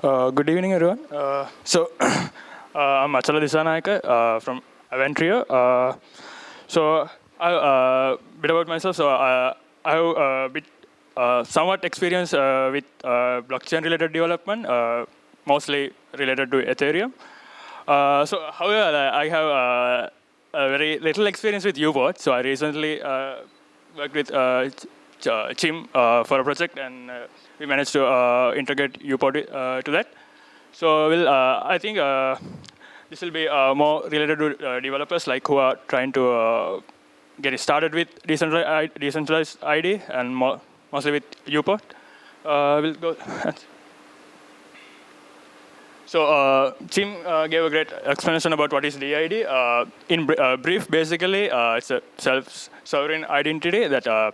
Good evening, everyone. I'm Achala Dissanayake from Aventrio. A bit about myself. I have somewhat experience with blockchain-related development, mostly related to Ethereum. However, I have a very little experience with uPort. So I recently worked with Chim for a project, and we managed to integrate uPort to that. So I think this will be more related to developers like who are trying to get started with decentralized ID and mostly with uPort. We'll go. So Tim gave a great explanation about what is DID. In brief, basically, it's a self-sovereign identity that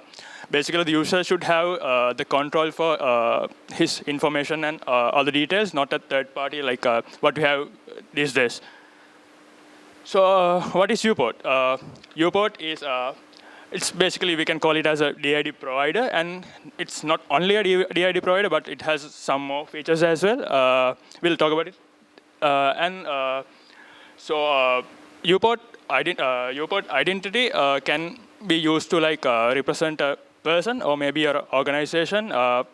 basically the user should have the control for his information and all the details, not a third party like what we have these days. So what is uPort? uPort is it's basically, we can call it as a DID provider, and it's not only a DID provider, but it has some more features as well. We'll talk about it. uPort identity can be used to represent a person or maybe an organization or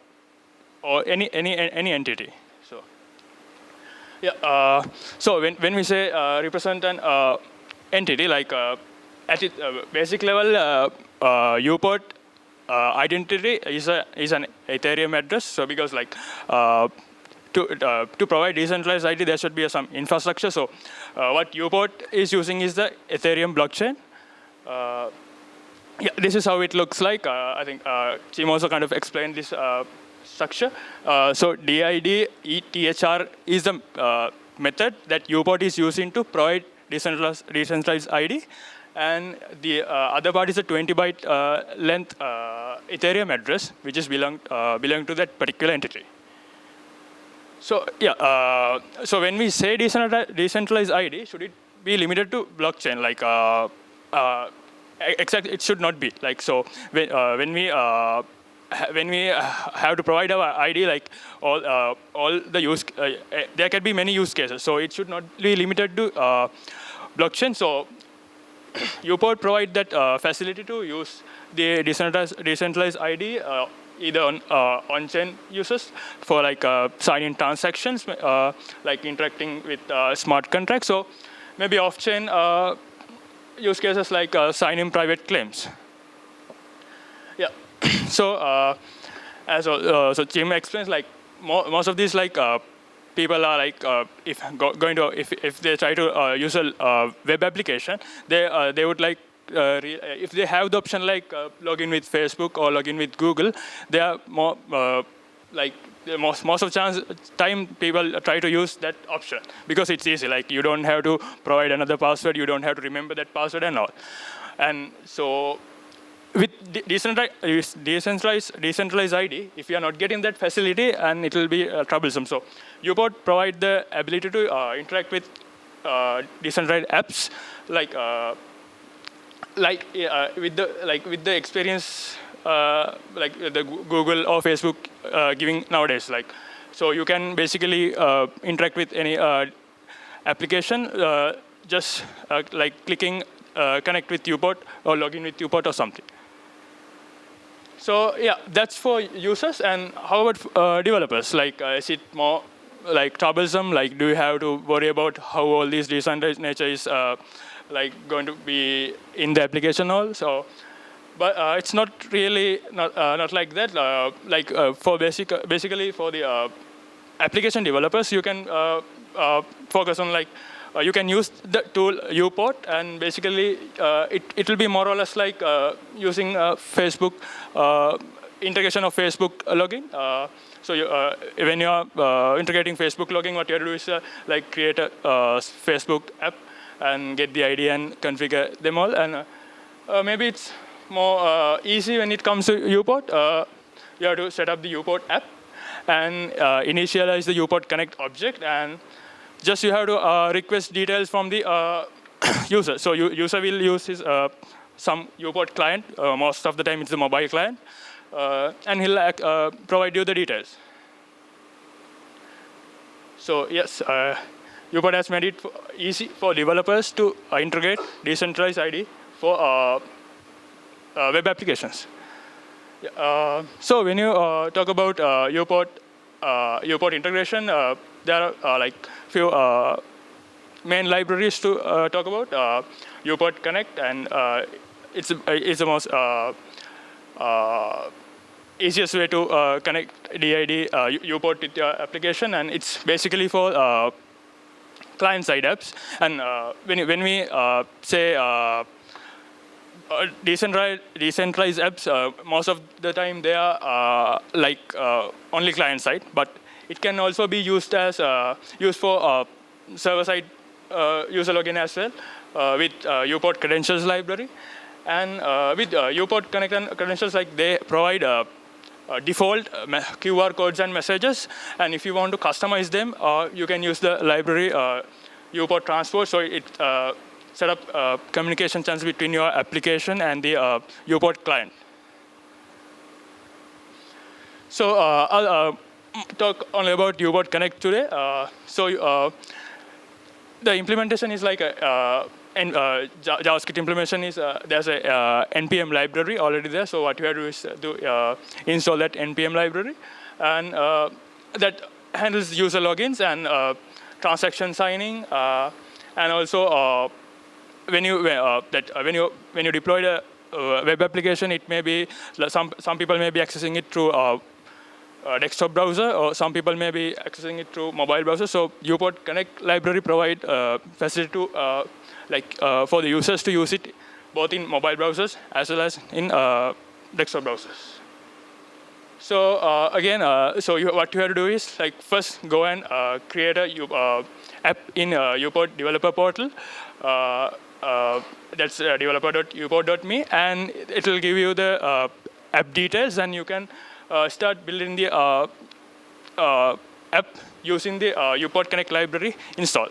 any entity. So when we say represent an entity, at its basic level, uPort identity is an Ethereum address. So because to provide decentralized ID, there should be some infrastructure. So what uPort is using is the Ethereum blockchain. This is how it looks like. I think Jim also kind of explained this structure. So DID ETHR is the method that uPort is using to provide decentralized ID. And the other part is a 20-byte length Ethereum address, which is belong to that particular entity. So so when we say decentralized ID, should it be limited to blockchain? Exactly, it should not be. When we have to provide our ID, all the there can be many use cases. So it should not be limited to blockchain. So uPort provide that facility to use the decentralized ID either on-chain users for sign-in transactions, interacting with smart contracts, so maybe off-chain use cases like sign-in private claims. So so Jim explains most of these people are if they try to use a web application, they would if they have the option login with Facebook or login with Google, they are more most of the time people try to use that option because it's easy. You don't have to provide another password, you don't have to remember that password and all. And so with decentralized ID, if you are not getting that facility, and it will be troublesome. So uPort provide the ability to interact with decentralized apps with the experience the Google or Facebook giving nowadays. So you can basically interact with any application just clicking connect with uPort or login with uPort or something. So that's for users. And how about developers? Is it more troublesome? Do you have to worry about how all these decentralized nature is going to be in the application also? But it's not really not like that. For basically for the application developers, you can focus on you can use the tool uPort, and basically it will be more or less using Facebook integration of Facebook login. So when you are integrating Facebook login, what you have to do is create a Facebook app and get the ID and configure them all. And maybe it's more easy when it comes to uPort. You have to set up the uPort app and initialize the uPort connect object, and just you have to request details from the user. So user will use his some uPort client. Most of the time it's the mobile client, and he'll provide you the details. So yes, uPort has made it easy for developers to integrate decentralized ID for web applications. So when you talk about uPort integration, there are like few main libraries to talk about. uPort Connect, and it's the most easiest way to connect DID uPort with your application, and it's basically for client-side apps. And when we say decentralized apps, most of the time they are only client-side, but it can also be used as used for server-side user login as well with uPort credentials library. And with uPort Connect and credentials, like they provide default QR codes and messages, and if you want to customize them, you can use the library uPort Transport. So it set up communication channels between your application and the uPort client. So I'll talk only about uPort Connect today. The implementation is like JavaScript implementation is there's a npm library already there. So what you have to do is install that npm library, and that handles user logins and transaction signing, and also when you deploy the web application, it may be some people may be accessing it through desktop browser, or some people may be accessing it through mobile browser. So uPort Connect library provide facility to for the users to use it both in mobile browsers as well as in desktop browsers. So what you have to do is first go and create a app in uPort developer portal. That's developer.uport.me, and it will give you the app details, and you can start building the app using the uPort Connect library install.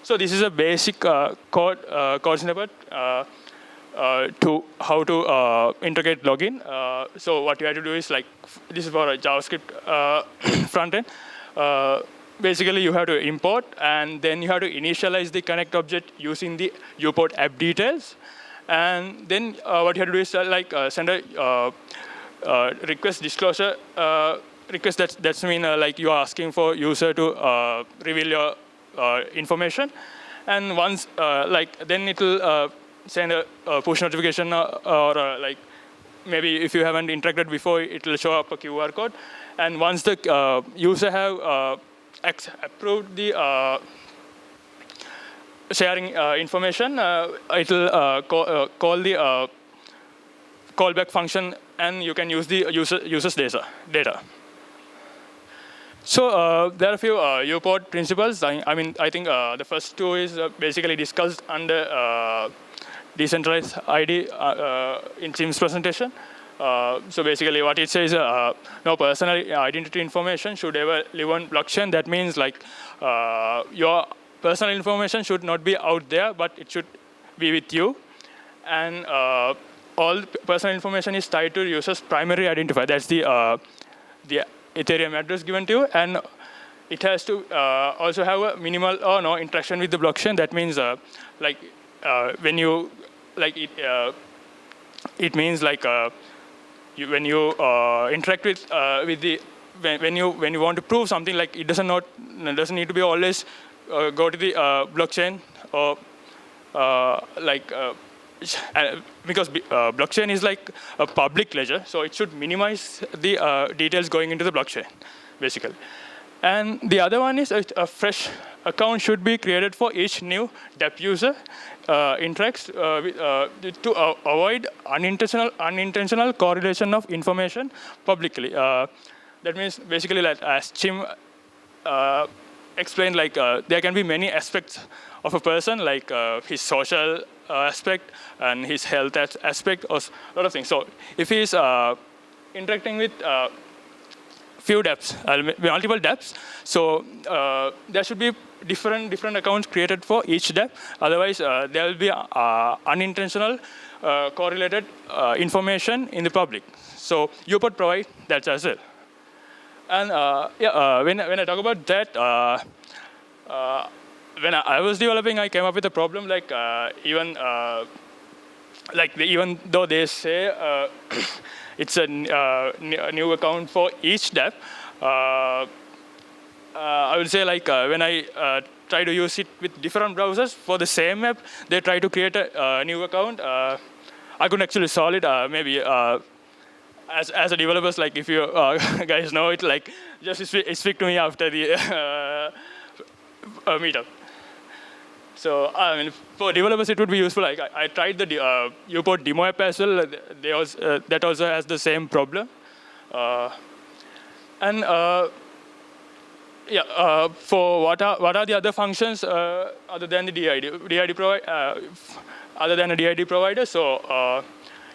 So this is a basic code snippet to how to integrate login. So what you have to do is this is for a JavaScript front end. Basically, you have to import, and then you have to initialize the connect object using the uPort app details. And then what you have to do is send a request disclosure request. That's mean you are asking for user to reveal your information, and once then it will send a push notification, or maybe if you haven't interacted before, it will show up a QR code. And once the user have approved the sharing information, it will call the callback function, and you can use the user's data. So there are a few uPort principles. I think the first two is basically discussed under decentralized ID in Tim's presentation. So basically what it says, no personal identity information should ever live on blockchain. That means your personal information should not be out there, but it should be with you. And all personal information is tied to the user's primary identifier. That's the Ethereum address given to you, and it has to also have a minimal or no interaction with the blockchain. That means when you it means when you interact with the when you want to prove something, it doesn't need to be always go to the blockchain, or because blockchain is like a public ledger, so it should minimize the details going into the blockchain, basically. And the other one is a fresh account should be created for each new dApp user interacts to avoid unintentional correlation of information publicly. That means basically, as Chim explained, there can be many aspects of a person, his social aspect and his health aspect, or a lot of things. So if he's interacting with few dApps, multiple dApps, so there should be different accounts created for each dApp. Otherwise, there will be unintentional correlated information in the public. So uPort provide that as well. And when I talk about that, when I was developing, I came up with a problem like even though they say it's a new account for each dev, I would say like when I try to use it with different browsers for the same app, they try to create a new account. I couldn't actually solve it. Maybe as a developers, like if you guys know it, like just speak to me after the meetup. So I mean, for developers, it would be useful. Like I tried the uPort demo app as well. They also, that also has the same problem. And for what are the other functions other than the other than a DID provider? So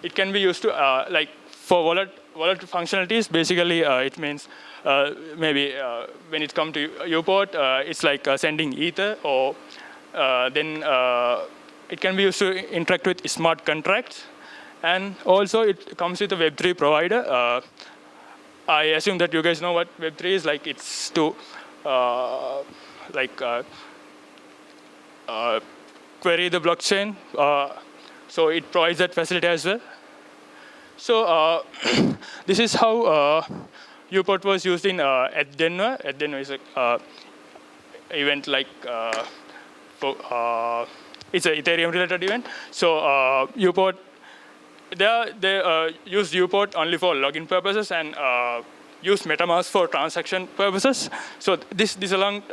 it can be used to like for wallet functionalities. Basically, it means maybe when it comes to uPort, it's like sending Ether, or then it can be used to interact with smart contracts, and also it comes with a Web3 provider. I assume that you guys know what Web3 is. Like it's to like query the blockchain. So it provides that facility as well. So this is how uPort was used in at Denver. At Denver is a event like for it's an Ethereum related event. So uPort they use uPort only for login purposes and use MetaMask for transaction purposes. So this along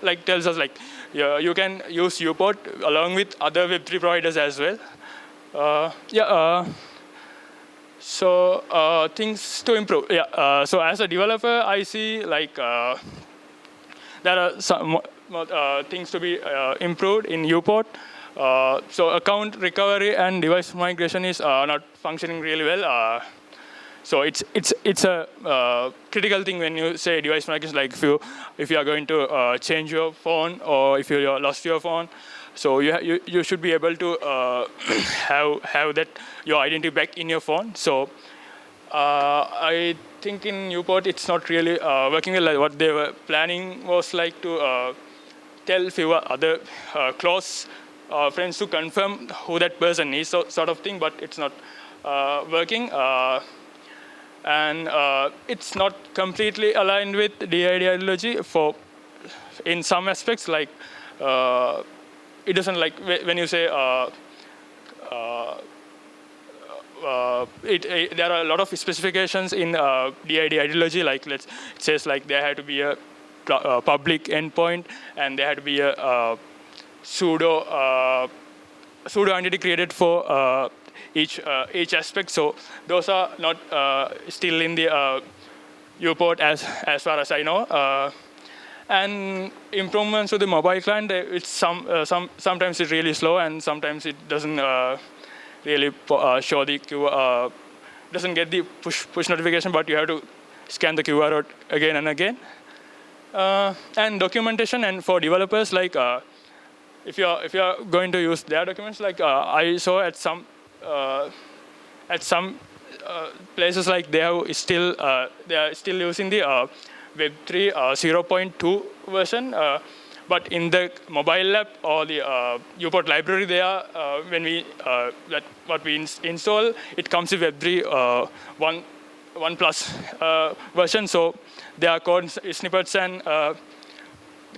like tells us like you can use uPort along with other Web3 providers as well. So things to improve. So as a developer, I see like there are some things to be improved in uPort. So account recovery and device migration is not functioning really well. So it's a critical thing when you say device migration. Like if you are going to change your phone, or if you lost your phone, so you should be able to have that your identity back in your phone. So I think in uPort it's not really working well. Like what they were planning was like to tell few other close friends to confirm who that person is, so, sort of thing. But it's not working. And it's not completely aligned with DID ideology in some aspects. Like it doesn't like when you say there are a lot of specifications in DID ideology. Like it says like there had to be a public endpoint, and there had to be a pseudo entity created for each aspect. So those are not still in the uPort as far as I know. And improvements to the mobile client, it's sometimes it's really slow, and sometimes it doesn't really show the QR, doesn't get the push notification, but you have to scan the QR code again and again. And documentation, and for developers, like if you're going to use their documents, like I saw at some places, like they are still using the Web3 0.2 version. But in the mobile app or the uPort library, they are what we install, it comes with Web3 1 plus version. So there are code snippets and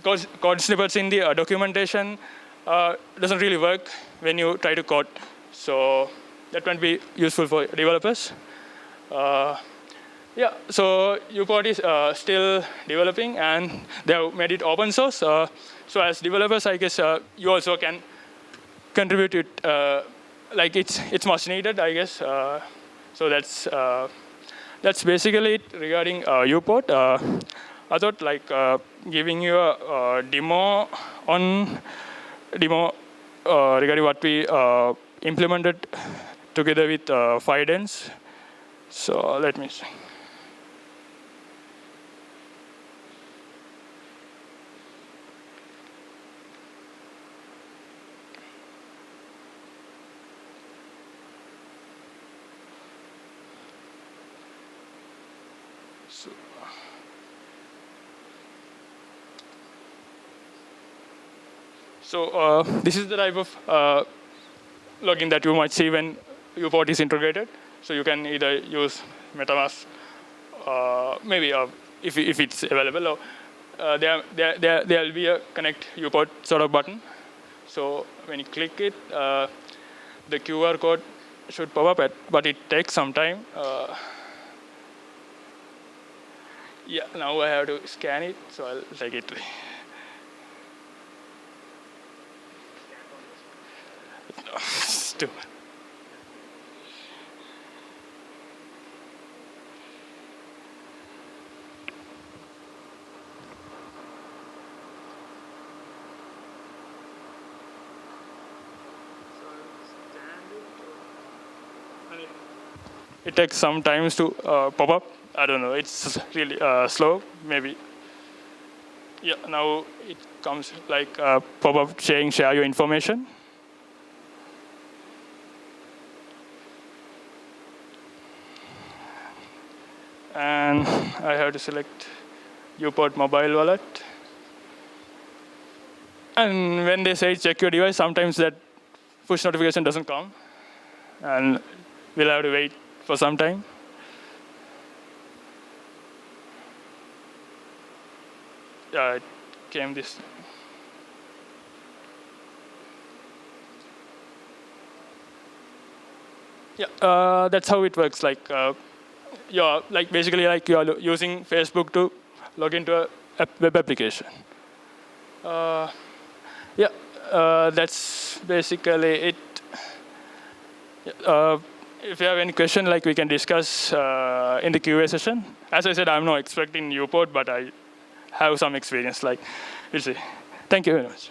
code snippets in the documentation doesn't really work when you try to code. So that might be useful for developers. So uPort is still developing, and they have made it open source. So as developers, I guess you also can contribute it. Like it's much needed, I guess. So that's basically it regarding uPort. I thought like giving you a demo regarding what we implemented together with Fidance. So let me see. So this is the type of login that you might see when uPort is integrated. So you can either use MetaMask, maybe if it's available, or there will be a connect uPort sort of button. So when you click it, the QR code should pop up, but it takes some time. Yeah, now I have to scan it, so I'll take it. Stupid. It takes some time to pop up. I don't know. It's really slow, maybe. Yeah, now it comes like pop up saying share your information. And I have to select uPort mobile wallet. And when they say check your device, sometimes that push notification doesn't come. And we'll have to wait for some time. Yeah, it came this. Yeah, that's how it works. Like, basically like you're using Facebook to log into a web application. Yeah, that's basically it. If you have any question, like we can discuss in the QA session. As I said, I'm no expert in uPort, but I have some experience. Like, we'll see. Thank you very much.